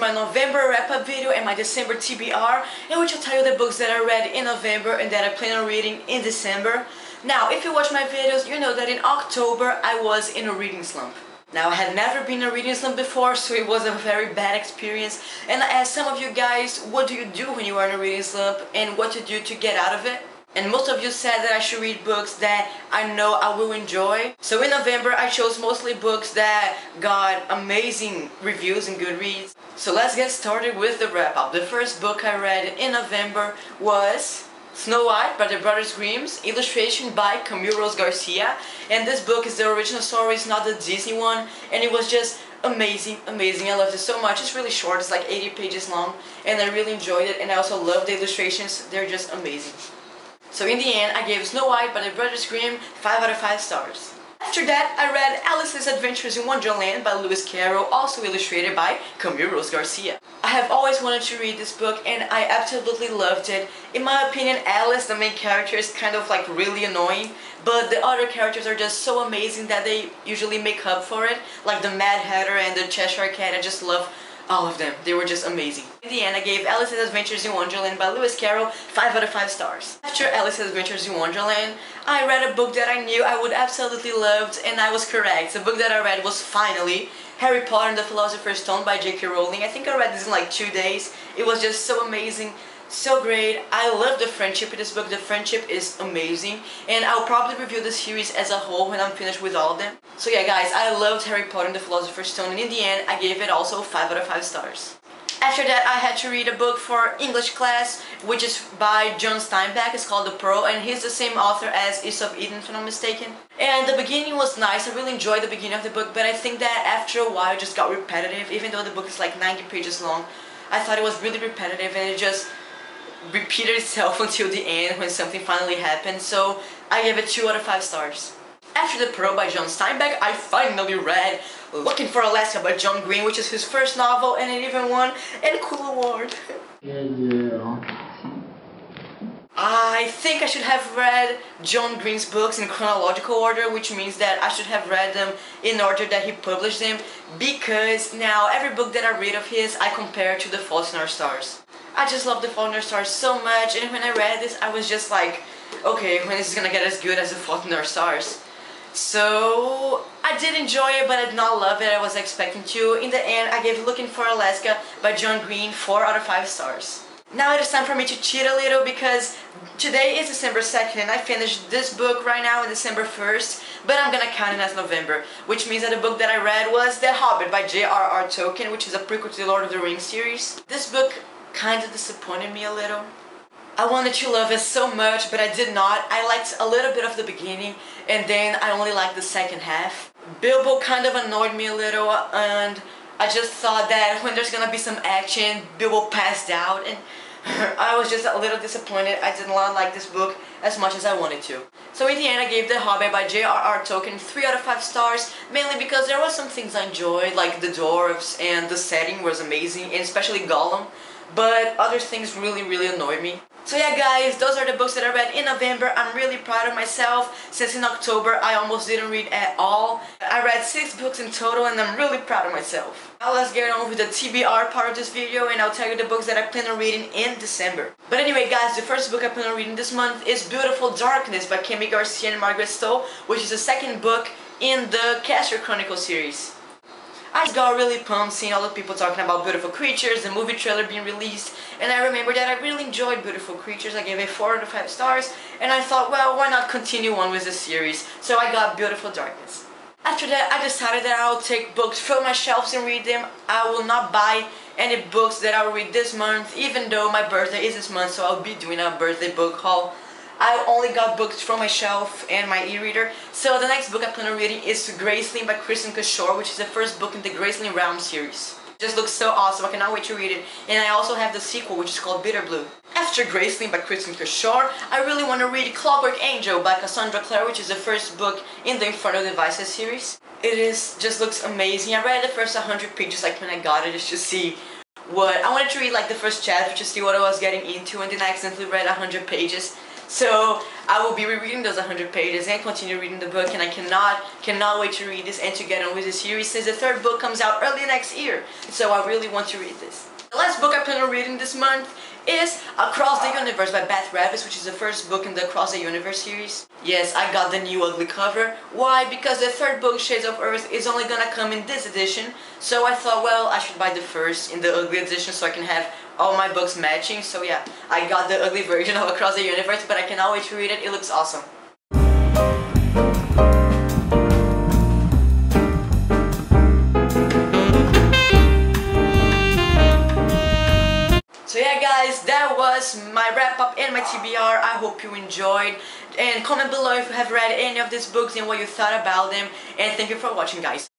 my November wrap-up video and my December TBR, in which I'll tell you the books that I read in November and that I plan on reading in December. Now, if you watch my videos, you know that in October I was in a reading slump. Now, I had never been in a reading slump before, so it was a very bad experience. And I asked some of you guys, what do you do when you are in a reading slump and what to do to get out of it? And most of you said that I should read books that I know I will enjoy. So in November, I chose mostly books that got amazing reviews in Goodreads. So let's get started with the wrap-up. The first book I read in November was Snow White by the Brothers Grimm's, illustration by Camille Rose Garcia. And this book is the original story, it's not the Disney one. And it was just amazing. I loved it so much. It's really short, it's like 80 pages long. And I really enjoyed it, and I also love the illustrations. They're just amazing. So in the end, I gave Snow White by the Brothers Grimm 5 out of 5 stars. After that, I read Alice's Adventures in Wonderland by Lewis Carroll, also illustrated by Camille Rose Garcia. I have always wanted to read this book and I absolutely loved it. In my opinion, Alice, the main character, is kind of like really annoying, but the other characters are just so amazing that they usually make up for it. Like the Mad Hatter and the Cheshire Cat, I just love all of them. They were just amazing. In the end, I gave Alice's Adventures in Wonderland by Lewis Carroll 5 out of 5 stars. After Alice's Adventures in Wonderland, I read a book that I knew I would absolutely love, and I was correct. The book that I read was finally Harry Potter and the Philosopher's Stone by J.K. Rowling. I think I read this in like 2 days. It was just so amazing. So great. I love the friendship in this book. The friendship is amazing, and I'll probably review the series as a whole when I'm finished with all of them. So yeah guys, I loved Harry Potter and the Philosopher's Stone, and in the end I gave it also 5 out of 5 stars. After that, I had to read a book for English class, which is by John Steinbeck. It's called The Pearl, and he's the same author as East of Eden, if I'm not mistaken. And the beginning was nice. I really enjoyed the beginning of the book, but I think that after a while it just got repetitive. Even though the book is like 90 pages long, I thought it was really repetitive, and it just repeated itself until the end when something finally happened. So I gave it 2 out of 5 stars. After The Pearl by John Steinbeck, I finally read Looking for Alaska by John Green, which is his first novel, and it even won an cool award. I think I should have read John Green's books in chronological order, which means that I should have read them in order that he published them, because now every book that I read of his, I compare to The Fault in Our Stars. I just love The Fault in Our Stars so much, and when I read this, I was just like, okay, when is this gonna get as good as The Fault in Our Stars? So I did enjoy it, but I did not love it. I was expecting to. In the end, I gave Looking for Alaska by John Green 4 out of 5 stars. Now it is time for me to cheat a little, because today is December 2nd and I finished this book right now on December 1st, but I'm gonna count it as November, which means that the book that I read was The Hobbit by J.R.R. Tolkien, which is a prequel to the Lord of the Rings series. This book kind of disappointed me a little. I wanted to love it so much, but I did not. I liked a little bit of the beginning, and then I only liked the second half. Bilbo kind of annoyed me a little, and I just thought that when there's gonna be some action, Bilbo passed out, and I was just a little disappointed. I did not like this book as much as I wanted to. So in the end, I gave The Hobbit by J.R.R. Tolkien 3 out of 5 stars, mainly because there were some things I enjoyed, like the dwarves, and the setting was amazing, and especially Gollum, but other things really annoyed me. So yeah guys, those are the books that I read in November. I'm really proud of myself, since in October I almost didn't read at all. I read 6 books in total, and I'm really proud of myself. Now let's get on with the TBR part of this video, and I'll tell you the books that I plan on reading in December. But anyway guys, the first book I plan on reading this month is Beautiful Darkness by Kemi Garcia and Margaret Stowe, which is the second book in the Castor Chronicles series. I just got really pumped seeing all the people talking about Beautiful Creatures, the movie trailer being released, and I remember that I really enjoyed Beautiful Creatures. I gave it 4 out of 5 stars, and I thought, well, why not continue on with the series? So I got Beautiful Darkness. After that, I decided that I'll take books from my shelves and read them. I will not buy any books that I'll read this month, even though my birthday is this month, so I'll be doing a birthday book haul. I only got books from my shelf and my e-reader. So the next book I plan on reading is Graceling by Kristen Kishore, which is the first book in the Graceling Realm series. It just looks so awesome, I cannot wait to read it. And I also have the sequel, which is called Bitter Blue. After Graceling by Kristen Kishore, I really want to read Clockwork Angel by Cassandra Clare, which is the first book in the Infernal Devices series. Just looks amazing. I read the first 100 pages like when I got it, just to see what... I wanted to read like the first chapter to see what I was getting into, and then I accidentally read 100 pages. So I will be rereading those 100 pages and continue reading the book, and I cannot wait to read this and to get on with the series since the third book comes out early next year. So I really want to read this. The last book I plan on reading this month is Across the Universe by Beth Revis, which is the first book in the Across the Universe series. Yes, I got the new ugly cover. Why? Because the third book, Shades of Earth, is only gonna come in this edition. So I thought, well, I should buy the first in the ugly edition so I can have all my books matching. So yeah, I got the ugly version of Across the Universe, but I cannot wait to read it. It looks awesome. So yeah guys, that was my wrap up and my TBR. I hope you enjoyed, and comment below if you have read any of these books and what you thought about them, and thank you for watching guys.